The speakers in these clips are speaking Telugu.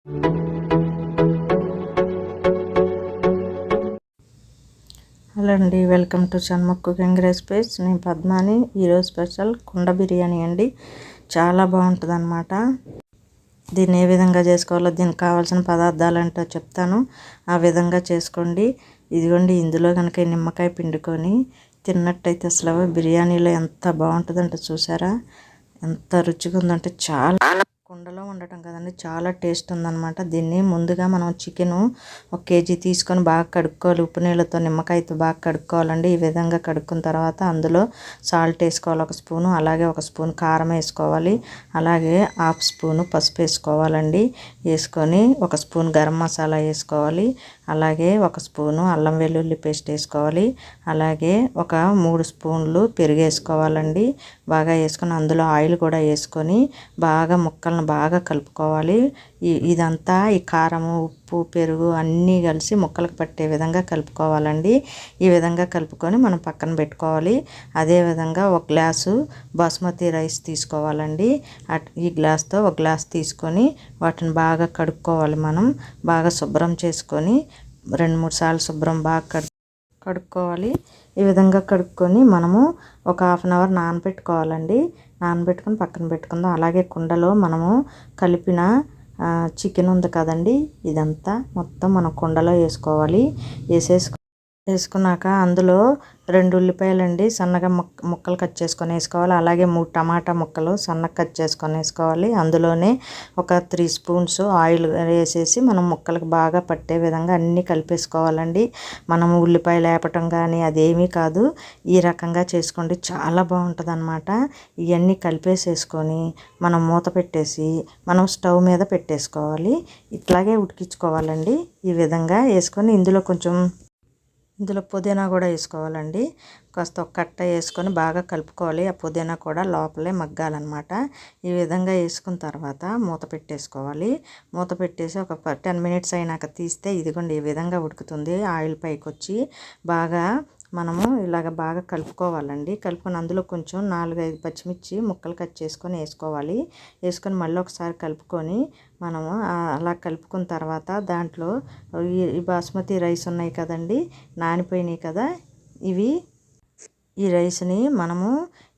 హలో అండి, welcome to Shanmukh cooking recipes. నేను పద్మాని. ఈరోజు స్పెషల్ కుండ బిర్యానీ అండి. చాలా బాగుంటుంది అన్నమాట. దీన్ని ఏ విధంగా చేసుకోవాలో, దీనికి కావాల్సిన పదార్థాలు ఏంటో చెప్తాను. ఆ విధంగా చేసుకోండి. ఇదిగోండి, ఇందులో కనుక నిమ్మకాయ పిండుకొని తిన్నట్టయితే అసలు బిర్యానీలో ఎంత బాగుంటుందంటే చూసారా, ఎంత రుచిగా ఉందంటే. చాలా కుండలో ఉండటం కదండి, చాలా టేస్ట్ ఉందన్నమాట. దీన్ని ముందుగా మనం చికెను 1 కేజీ తీసుకొని బాగా కడుక్కోవాలి. ఉప్పు నీళ్ళతో నిమ్మకాయతో బాగా కడుక్కోవాలండి. ఈ విధంగా కడుక్కున్న తర్వాత అందులో సాల్ట్ వేసుకోవాలి 1 స్పూను, అలాగే 1 స్పూన్ కారం వేసుకోవాలి, అలాగే 1/2 స్పూను పసుపు వేసుకోవాలండి. వేసుకొని 1 స్పూన్ గరం మసాలా వేసుకోవాలి, అలాగే 1 స్పూను అల్లం వెల్లుల్లి పేస్ట్ వేసుకోవాలి, అలాగే ఒక 3 స్పూన్లు పెరుగు వేసుకోవాలండి. బాగా వేసుకొని అందులో ఆయిల్ కూడా వేసుకొని బాగా ముక్కలను బాగా కలుపుకోవాలి. ఇదంతా ఈ కారము, ఉప్పు, పెరుగు అన్నీ కలిసి ముక్కలకు పట్టే విధంగా కలుపుకోవాలండి. ఈ విధంగా కలుపుకొని మనం పక్కన పెట్టుకోవాలి. అదేవిధంగా 1 గ్లాసు బాస్మతి రైస్ తీసుకోవాలండి. ఈ గ్లాస్తో 1 గ్లాస్ తీసుకొని వాటిని బాగా కడుక్కోవాలి. మనం బాగా శుభ్రం చేసుకొని 2-3 సార్లు శుభ్రం బాగా కడుక్కోవాలి. ఈ విధంగా కడుక్కొని మనము ఒక 1/2 అవర్ నానబెట్టుకోవాలండి. నానబెట్టుకొని పక్కన పెట్టుకుందాం. అలాగే కుండలో మనము కలిపిన చికెన్ ఉంది కదండి, ఇదంతా మొత్తం మనం కుండలో వేసుకోవాలి. వేసుకున్నాక అందులో 2 ఉల్లిపాయలండి సన్నగా ముక్కలు కట్ చేసుకొని వేసుకోవాలి, అలాగే 3 టమాటా ముక్కలు సన్నగా కట్ చేసుకొని వేసుకోవాలి. అందులోనే ఒక 3 స్పూన్స్ ఆయిల్ వేసేసి మనం ముక్కలకు బాగా పట్టే విధంగా అన్నీ కలిపేసుకోవాలండి. మనము ఉల్లిపాయలు వేపటం కానీ అదేమీ కాదు, ఈ రకంగా చేసుకోండి, చాలా బాగుంటుంది అన్నమాట. ఇవన్నీ కలిపేసేసుకొని మనం మూత పెట్టేసి మనం స్టవ్ మీద పెట్టేసుకోవాలి. ఇట్లాగే ఉడికించుకోవాలండి. ఈ విధంగా వేసుకొని ఇందులో పుదీనా కూడా వేసుకోవాలండి. కాస్త ఒక కట్ట వేసుకొని బాగా కలుపుకోవాలి. ఆ పుదీనా కూడా లోపలే మగ్గాలన్నమాట. ఈ విధంగా వేసుకున్న తర్వాత మూత పెట్టేసుకోవాలి. మూత పెట్టేసి ఒక 10 మినిట్స్ అయినాక తీస్తే ఇదిగోండి ఈ విధంగా ఉడుకుతుంది. ఆయిల్ పైకి వచ్చి బాగా మనము ఇలాగ బాగా కలుపుకోవాలండి. కలుపుకొని అందులో కొంచెం 4-5 పచ్చిమిర్చి ముక్కలు కట్ చేసుకొని వేసుకోవాలి. వేసుకొని మళ్ళీ ఒకసారి కలుపుకొని మనము అలా కలుపుకున్న తర్వాత దాంట్లో ఈ బాస్మతి రైస్ ఉన్నాయి కదండి, నానిపోయినాయి కదా, ఈ రైస్ని మనము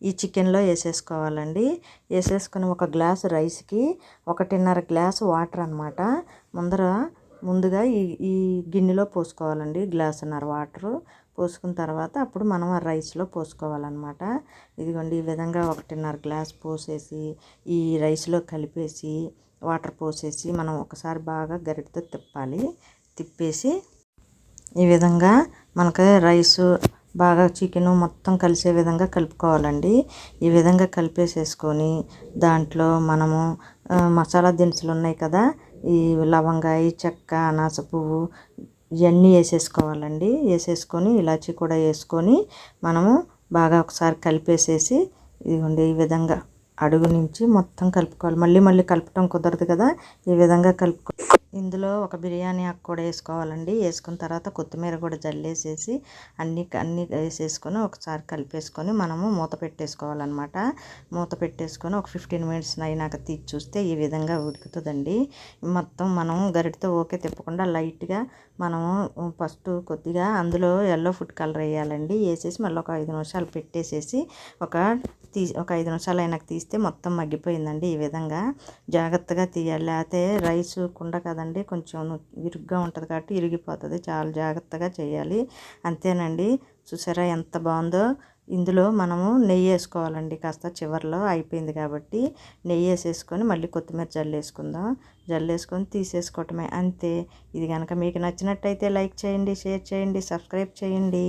ఈ చికెన్లో వేసేసుకోవాలండి. వేసేసుకొని 1 గ్లాసు రైస్కి 1.5 గ్లాసు వాటర్ అన్నమాట ముందుగా ఈ గిన్నెలో పోసుకోవాలండి. 1.5 గ్లాసు వాటరు పోసుకున్న తర్వాత అప్పుడు మనం ఆ రైస్లో పోసుకోవాలన్నమాట. ఇదిగోండి ఈ విధంగా 1.5 గ్లాస్ పోసేసి ఈ రైస్లో కలిపేసి వాటర్ పోసేసి మనం ఒకసారి బాగా గరిటెతో తిప్పేసి ఈ విధంగా మనకి రైసు బాగా చికెను మొత్తం కలిసే విధంగా కలుపుకోవాలండి. ఈ విధంగా కలిపేసేసుకొని దాంట్లో మనము మసాలా దినుసులు ఉన్నాయి కదా, ఈ లవంగాయ, చెక్క, అనాస పువ్వు ఇవన్నీ వేసేసుకోవాలండి. వేసేసుకొని ఇలాచీ కూడా వేసుకొని మనము బాగా ఒకసారి కలిపేసేసి ఇదిగోండి ఈ విధంగా అడుగు నుంచి మొత్తం కలుపుకోవాలి. మళ్ళీ కలపటం కుదరదు కదా, ఈ విధంగా ఇందులో ఒక బిర్యానీ ఆకు కూడా వేసుకోవాలండి. వేసుకున్న తర్వాత కొత్తిమీర కూడా జల్లేసేసి అన్నీ వేసేసుకొని ఒకసారి కలిపేసుకొని మనము మూత పెట్టేసుకోవాలన్నమాట. మూత పెట్టేసుకొని ఒక 15 మినిట్స్ అయినాక తీసి చూస్తే ఈ విధంగా ఉడుకుతుందండి. మొత్తం మనం గరిటతో ఓకే తిప్పకుండా లైట్గా మనము ఫస్ట్ కొద్దిగా అందులో ఎల్లో ఫుడ్ కలర్ వేయాలండి. వేసేసి మళ్ళీ ఒక 5 నిమిషాలు పెట్టేసేసి ఒక 5 నిమిషాలు అయినాక తీస్తే మొత్తం మగ్గిపోయిందండి. ఈ విధంగా జాగ్రత్తగా తీయాలి, లేకపోతే రైస్ కుండ కదండి కొంచెం ఇరుగ్గా ఉంటుంది కాబట్టి ఇరిగిపోతుంది. చాలా జాగ్రత్తగా చేయాలి. అంతేనండి. చూసారా ఎంత బాగుందో. ఇందులో మనము నెయ్యి వేసుకోవాలండి. కాస్త చివరిలో అయిపోయింది కాబట్టి నెయ్యి వేసేసుకొని మళ్ళీ కొత్తిమీర జల్లేసుకొని తీసేసుకోవటమే, అంతే. ఇది కనుక మీకు నచ్చినట్టయితే లైక్ చేయండి, షేర్ చేయండి, సబ్స్క్రైబ్ చేయండి.